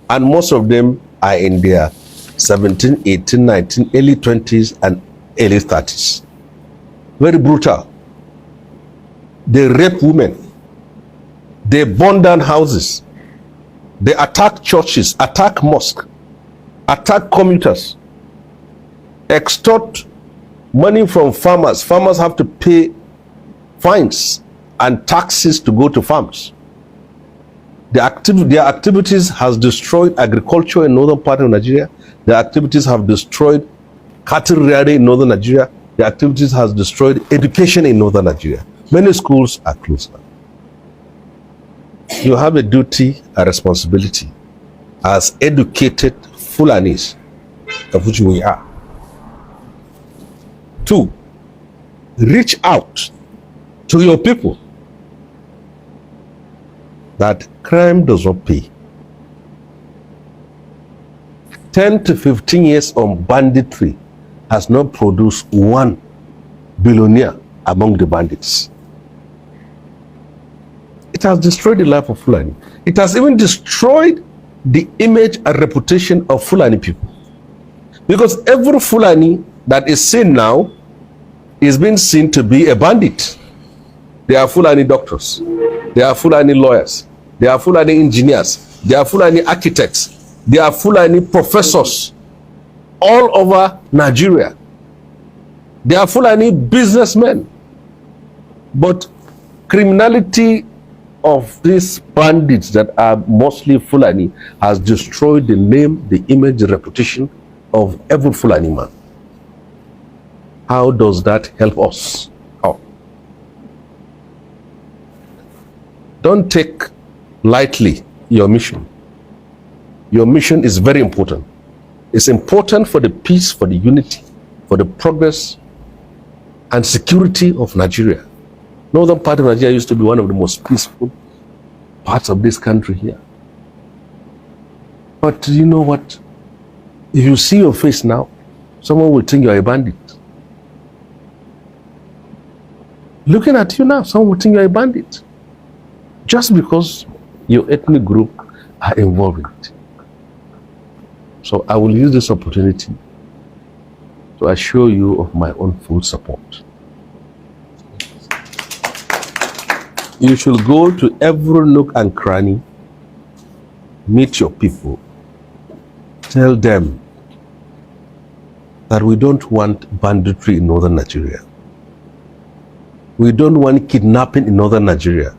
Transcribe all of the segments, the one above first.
And most of them are in their 17, 18, 19, early 20s and early 30s. Very brutal. They rape women. They burn down houses. They attack churches, attack mosques, attack commuters, extort money from farmers. Farmers have to pay fines and taxes to go to farms. Their activities has destroyed agriculture in northern part of Nigeria. Their activities have destroyed cattle rearing in northern Nigeria. Their activities has destroyed education in northern Nigeria. Many schools are closed. You have a duty, a responsibility as educated Fulanis, of which we are, to reach out to your people that crime does not pay. 10 to 15 years on banditry has not produced one billionaire among the bandits. It has destroyed the life of Fulani. It has even destroyed the image and reputation of Fulani people. Because every Fulani that is seen now is being seen to be a bandit. They are Fulani doctors. They are Fulani lawyers. They are Fulani engineers. They are Fulani architects. They are Fulani professors all over Nigeria. They are Fulani businessmen. But criminality of these bandits that are mostly Fulani has destroyed the name, the image, the reputation of every Fulani man. How does that help us? How? Don't take lightly your mission. Your mission is very important. It's important for the peace, for the unity, for the progress and security of Nigeria. Northern part of Nigeria used to be one of the most peaceful parts of this country here. But you know what? If you see your face now, someone will think you're a bandit. Looking at you now, someone will think you're a bandit. Just because your ethnic group are involved in it. So I will use this opportunity to assure you of my own full support. You should go to every nook and cranny, meet your people, tell them that we don't want banditry in northern Nigeria. We don't want kidnapping in northern Nigeria.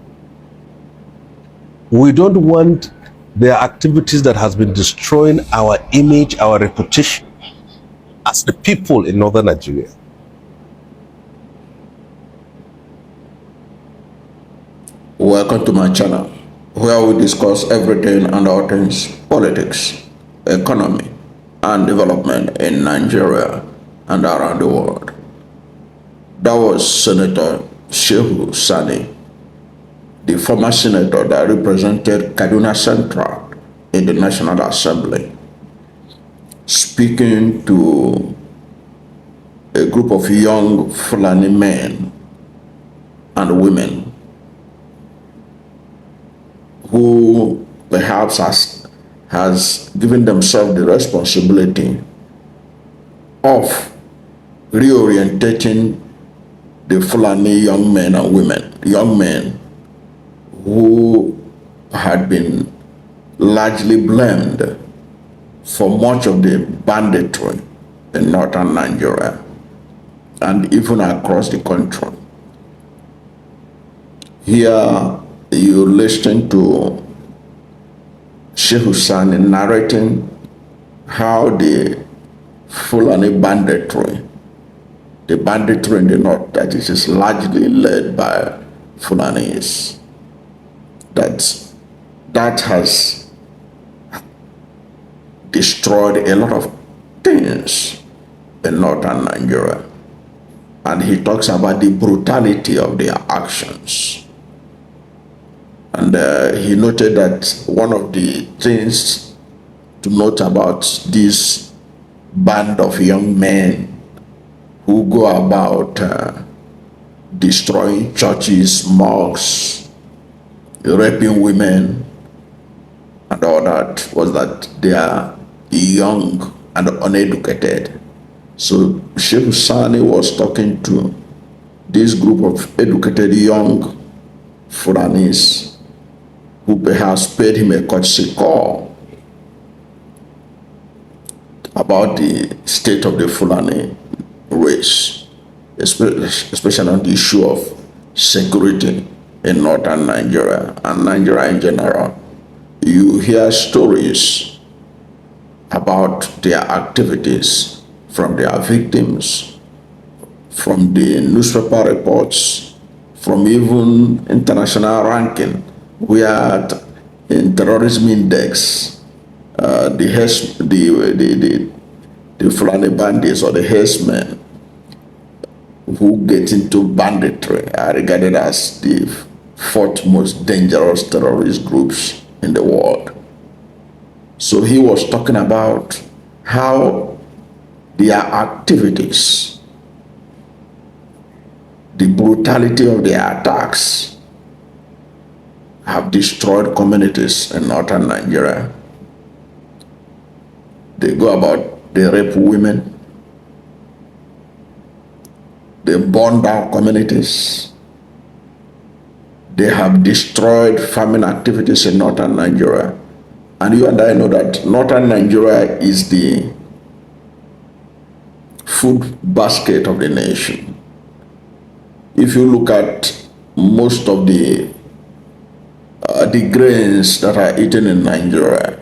We don't want their activities that has been destroying our image, our reputation as the people in northern Nigeria. Welcome to my channel, where we discuss everything and all things politics, economy, and development in Nigeria and around the world. That was Senator Shehu Sani, the former senator that represented Kaduna Central in the National Assembly, speaking to a group of young Fulani men and women who perhaps has given themselves the responsibility of reorientating the Fulani young men and women, young men who had been largely blamed for much of the banditry in northern Nigeria and even across the country. Here you listen to Shehu Sani narrating how the Fulani banditry, the banditry in the north, that is largely led by Fulanis, that has destroyed a lot of things in northern Nigeria. And he talks about the brutality of their actions. And he noted that one of the things to note about this band of young men who go about destroying churches, mosques, raping women, and all that was that they are young and uneducated. So Shehu Sani was talking to this group of educated young Fulanis who perhaps paid him a courtesy call about the state of the Fulani race, especially on the issue of security in northern Nigeria and Nigeria in general. You hear stories about their activities from their victims, from the newspaper reports, from even international ranking. We are in terrorism index, the Fulani bandits or the herdsmen who get into banditry are regarded as the fourth most dangerous terrorist groups in the world. So he was talking about how their activities, the brutality of their attacks have destroyed communities in northern Nigeria. They go about, they rape women, they burn down communities, they have destroyed farming activities in northern Nigeria. And you and I know that northern Nigeria is the food basket of the nation. If you look at most of the grains that are eaten in Nigeria,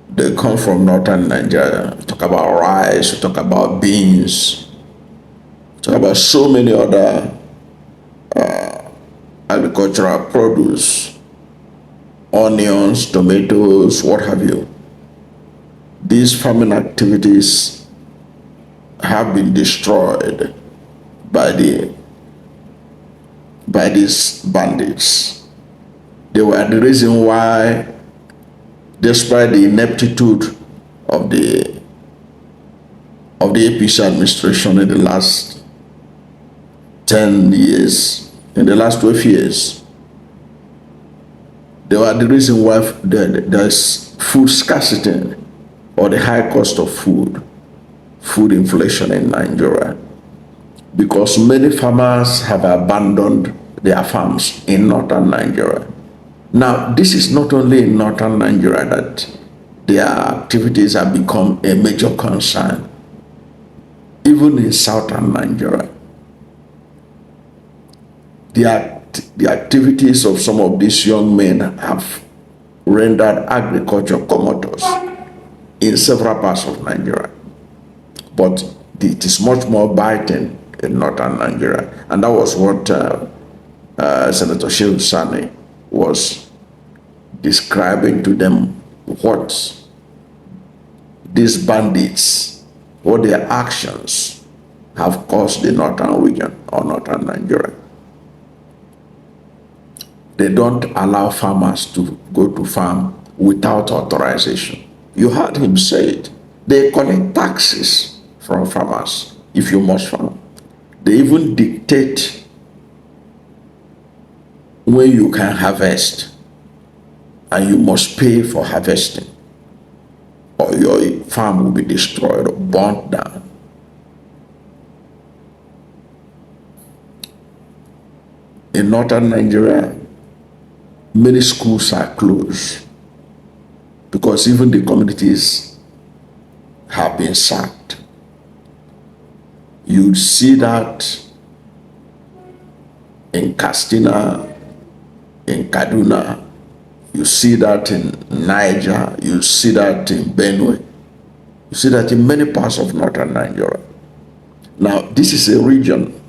they come from northern Nigeria. We talk about rice, we talk about beans, we talk about so many other agricultural produce, onions, tomatoes, what have you. These farming activities have been destroyed by these bandits. They were the reason why, despite the ineptitude of the APC administration in the last 10 years, in the last 12 years, they were the reason why there's food scarcity or the high cost of food inflation in Nigeria, because many farmers have abandoned their farms in northern Nigeria. Now, this is not only in northern Nigeria that their activities have become a major concern, even in southern Nigeria. The activities of some of these young men have rendered agriculture comatose in several parts of Nigeria. But it is much more biting in northern Nigeria. And that was what Senator Shehu Sani was describing to them, what these bandits, what their actions have caused the northern region or northern Nigeria. They don't allow farmers to go to farm without authorization. You heard him say it. They collect taxes from farmers if you must farm. They even dictate when you can harvest, and you must pay for harvesting, or your farm will be destroyed or burnt down. In northern Nigeria, many schools are closed because even the communities have been sacked. You see that in Katsina, in Kaduna, you see that in Niger, you see that in Benue, you see that in many parts of northern Nigeria. Now, this is a region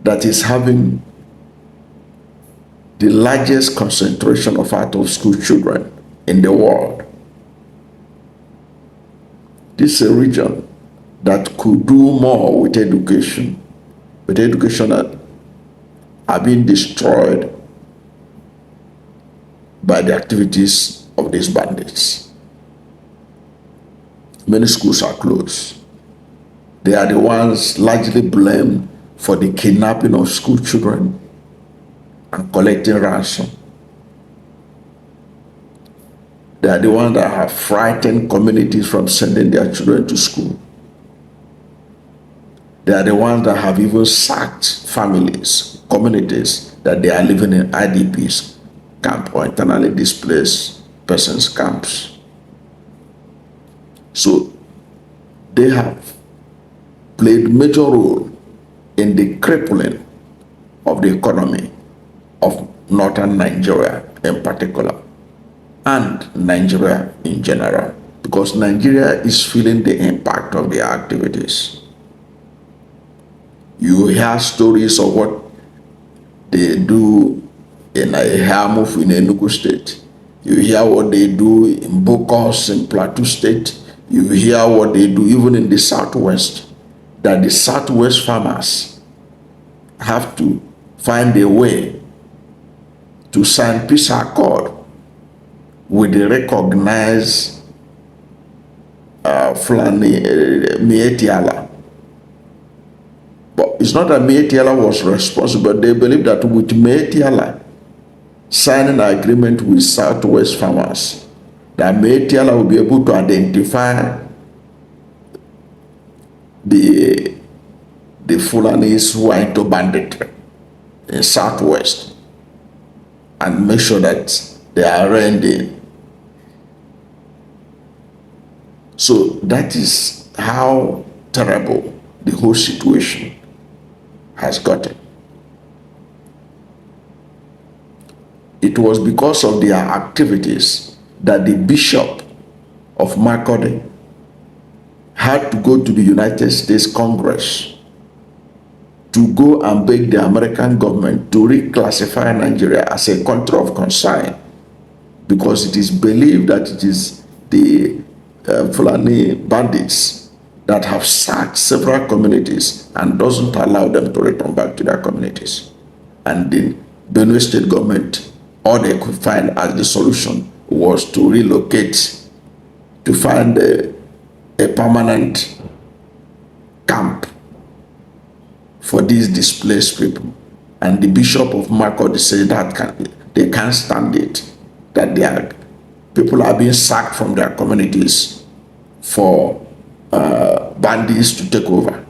that is having the largest concentration of out-of-school children in the world. This is a region that could do more with education, that are being destroyed by the activities of these bandits. Many schools are closed. They are the ones largely blamed for the kidnapping of school children and collecting ransom. They are the ones that have frightened communities from sending their children to school. They are the ones that have even sacked families, communities that they are living in IDPs camp or internally displaced persons camps. So they have played major role in the crippling of the economy of northern Nigeria in particular, and Nigeria in general, because Nigeria is feeling the impact of their activities. You hear stories of what they do in Hamuf in Enugu State. You hear what they do in Bokos in Plateau State. You hear what they do even in the Southwest, that the Southwest farmers have to find a way to sign peace accord with the recognized Fulani Mietiala. But it's not that Mietiala was responsible. They believe that with Mietiala signing an agreement with Southwest farmers, that Mietiala will be able to identify the Fulanis who are into banditry in Southwest and make sure that they are rending. So that is how terrible the whole situation has gotten. It was because of their activities that the Bishop of Makurdi had to go to the United States Congress to go and beg the American government to reclassify Nigeria as a country of concern, because it is believed that it is the Fulani bandits that have sacked several communities and doesn't allow them to return back to their communities. And the Benue State government, all they could find as the solution was to relocate, to find a permanent camp for these displaced people. And the Bishop of Makurdi said that they can't stand it, that their people are being sacked from their communities for bandits to take over.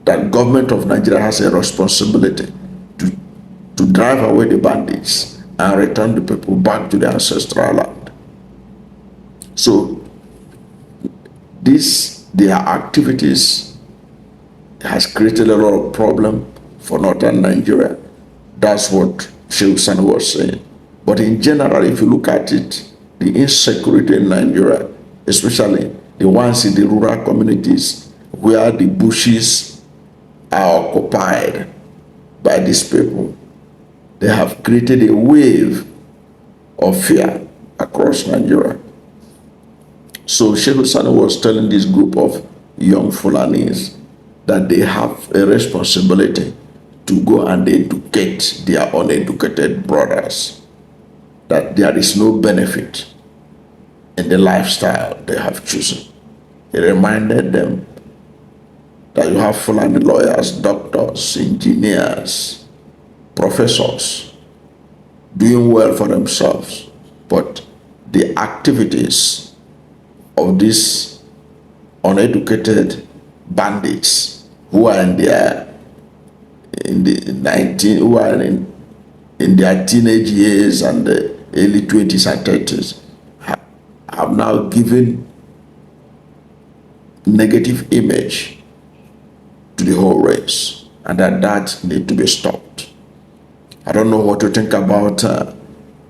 That government of Nigeria has a responsibility to drive away the bandits and return the people back to their ancestral land. So their activities has created a lot of problem for northern Nigeria. That's what Shehu Sani was saying. But in general, if you look at it, the insecurity in Nigeria, especially the ones in the rural communities where the bushes are occupied by these people, they have created a wave of fear across Nigeria. So Shehu Sani was telling this group of young Fulanis that they have a responsibility to go and educate their uneducated brothers, that there is no benefit in the lifestyle they have chosen. He reminded them that you have Fulani lawyers, doctors, engineers, professors doing well for themselves, but the activities of these uneducated bandits who are in their teenage years and the early 20s and 30s have now given negative image to the whole race, and that need to be stopped. I don't know what to think about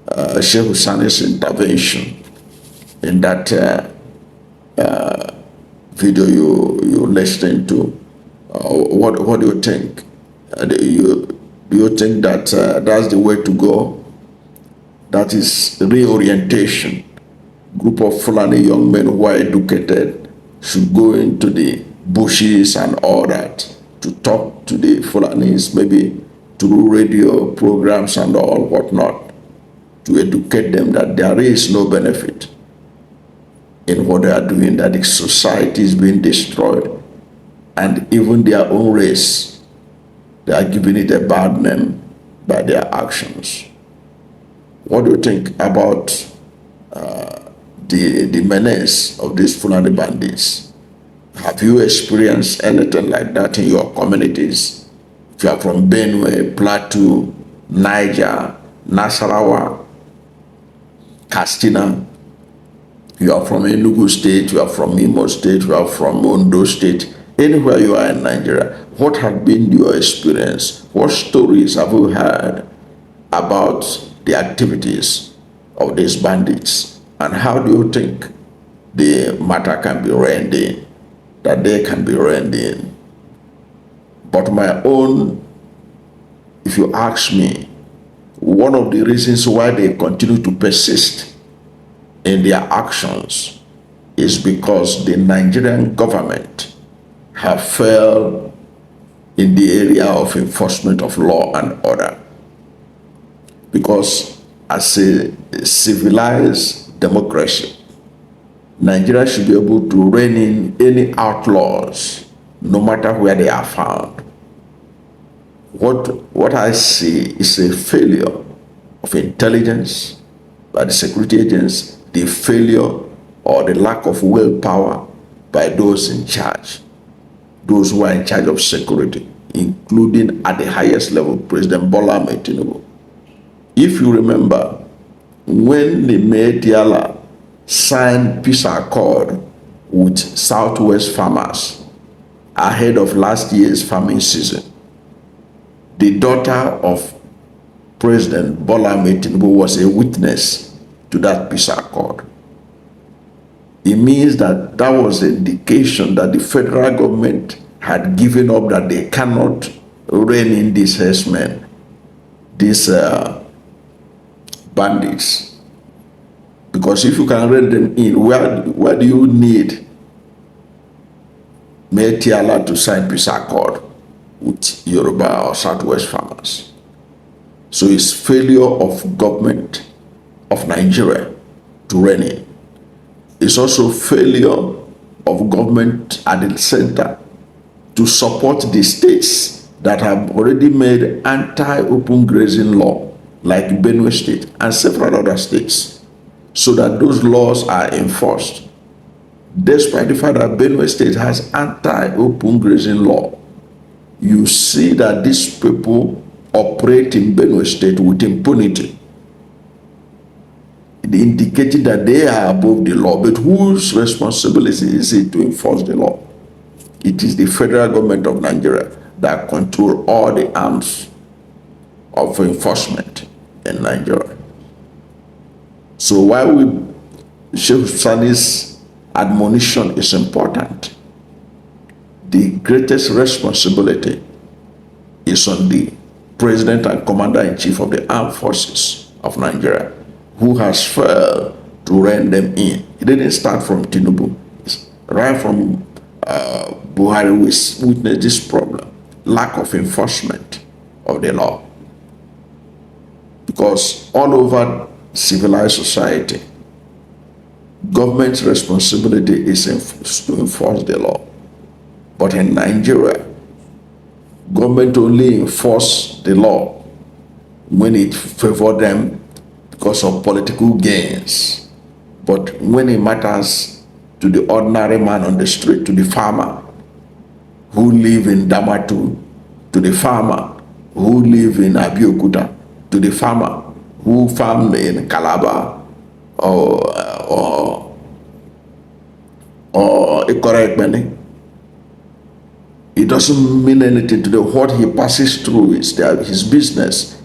Shehu Sani's intervention in that video you listening to. What do you think? Do you think that that's the way to go? That is reorientation. Group of Fulani young men who are educated should go into the bushes and all that to talk to the Fulanis, maybe through radio programs and all whatnot, to educate them that there is no benefit in what they are doing, that the society is being destroyed, and even their own race, they are giving it a bad name by their actions. What do you think about the menace of these Fulani bandits. Have you experienced anything like that in your communities? If you are from Benue, Plateau, Niger, Nasarawa, Katsina, you are from Enugu State, you are from Imo State, you are from Ondo State, anywhere you are in Nigeria, what has been your experience? What stories have you heard about the activities of these bandits? And how do you think the matter can be reined in, that they can be reined in? But my own, if you ask me, one of the reasons why they continue to persist in their actions is because the Nigerian government have failed in the area of enforcement of law and order. Because as a civilized democracy, Nigeria should be able to rein in any outlaws, no matter where they are found. What I see is a failure of intelligence by the security agents, the failure or the lack of willpower by those in charge, those who are in charge of security, including at the highest level, President Bola Ahmed Tinubu. If you remember, when the Mediala signed peace accord with Southwest farmers ahead of last year's farming season, the daughter of President Bola Ahmed Tinubu was a witness to that peace accord. It means that that was an indication that the federal government had given up, that they cannot rein in these herdsmen, these bandits. Because if you can rein them in, where do you need Metiala to sign peace accord with Yoruba or Southwest farmers? So it's failure of government of Nigeria to rein in. It's also failure of government at the center to support the states that have already made anti-open grazing law, like Benue State and several other states, so that those laws are enforced. Despite the fact that Benue State has anti-open grazing law, you see that these people operate in Benue State with impunity, indicating that they are above the law. But whose responsibility is it to enforce the law? It is the federal government of Nigeria that control all the arms of enforcement in Nigeria. So while Shehu Sani's admonition is important, the greatest responsibility is on the President and Commander-in-Chief of the Armed Forces of Nigeria, who has failed to rein them in. It didn't start from Tinubu. Right from Buhari, we witnessed this problem, lack of enforcement of the law. Because all over civilized society, government's responsibility is to enforce the law. But in Nigeria, government only enforce the law when it favors them because of political gains. But when it matters to the ordinary man on the street, to the farmer who live in Damatu, to the farmer who live in Abeokuta, to the farmer who farm in Calabar or Ikorekbeni, it doesn't mean anything to them. What he passes through is his business.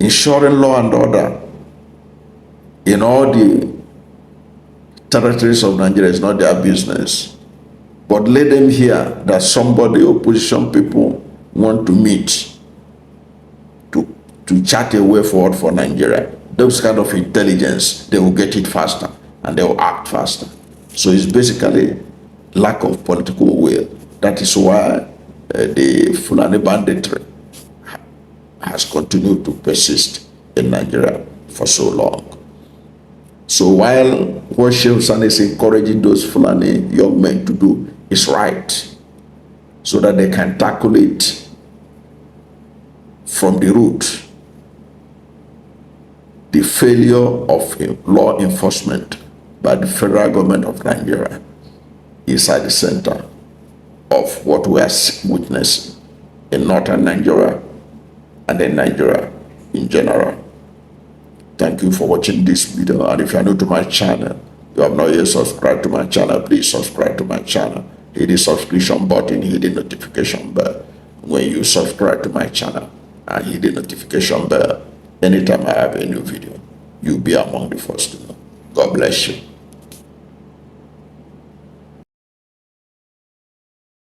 Ensuring law and order in all the territories of Nigeria is not their business. But let them hear that somebody, opposition people, want to meet to chart a way forward for Nigeria. Those kind of intelligence, they will get it faster and they will act faster. So it's basically lack of political will. That is why the Fulani Banditry has continued to persist in Nigeria for so long. So while what Shehu Sani is encouraging those Fulani young men to do is right, so that they can tackle it from the root, the failure of law enforcement by the federal government of Nigeria is at the center of what we are witnessing in northern Nigeria and in Nigeria in general. Thank you for watching this video, and if you are new to my channel, you have not yet subscribed to my channel, please subscribe to my channel. Hit the subscription button, hit the notification bell. When you subscribe to my channel and hit the notification bell, anytime I have a new video, you'll be among the first to know. God bless you.